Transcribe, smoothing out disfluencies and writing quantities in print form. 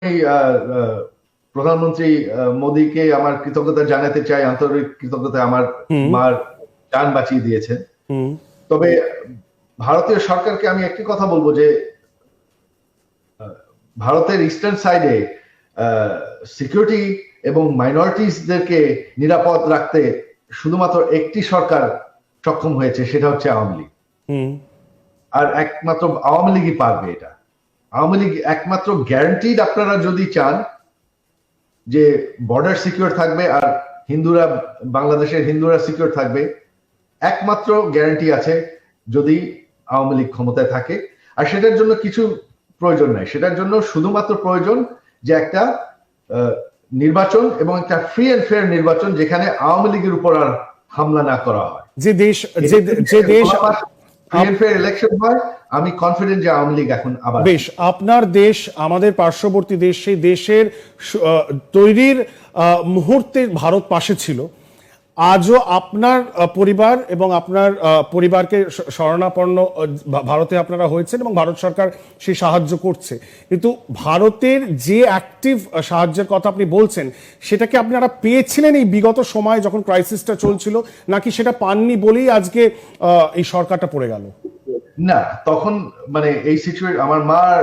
এই প্রধানমন্ত্রী মোদীকে আমার কৃতজ্ঞতা জানাতে চাই, আন্তরিক কৃতজ্ঞতা। আমার হুম মার জান বাঁচিয়ে দিয়েছেন। হুম তবে ভারতীয় সরকারকে আমি একটি কথা বলবো যে ভারতের ইস্টার্ন সাইডে সিকিউরিটি এবং মাইনরিটিসদেরকে নিরাপদ রাখতে শুধুমাত্র একটি সরকার সক্ষম হয়েছে, সেটা হচ্ছে আওয়ামী লীগ। হুম আর একমাত্র আওয়ামী লীগই পারবে এটা। আওয়ামী লীগ একমাত্র গ্যারান্টিড, আপনারা যদি চান যে বর্ডার সিকিউর থাকবে আর হিন্দুরা, বাংলাদেশের হিন্দুরা সিকিউর থাকবে, একমাত্র গ্যারান্টি আছে যদি আওয়ামী লীগ ক্ষমতায় থাকে। আর সেটার জন্য কিছু প্রয়োজন নাই, সেটার জন্য শুধুমাত্র প্রয়োজন যে একটা নির্বাচন, এবং একটা ফ্রি এন্ড ফেয়ার নির্বাচন, যেখানে আওয়ামী লীগের উপর আর হামলা না করা হয়। যে দেশ যে যে দেশ ফ্রি এন্ড ফেয়ার ইলেকশন হয়, আমি কনফিডেন্ট যে আওয়ামী লীগ এখন আবার। বেশ, আপনার দেশ আমাদের পার্শ্ববর্তী দেশ, সেই দেশের তৈরির মুহূর্তে ভারত পাশে ছিল। আজও আপনার পরিবার এবং আপনার পরিবারকে শরণাপন্ন ভারতে আপনারা হয়েছেন এবং ভারত সরকার সেই সাহায্য করছে, কিন্তু ভারতের যে অ্যাক্টিভ সাহায্যের কথা আপনি বলছেন, সেটাকে আপনারা পেয়েছিলেন এই বিগত সময় যখন ক্রাইসিসটা চলছিল, নাকি সেটা পাননি বলেই আজকে এই সরকারটা পড়ে গেল? না, তখন মানে এই সিচুয়েশন, আমার মার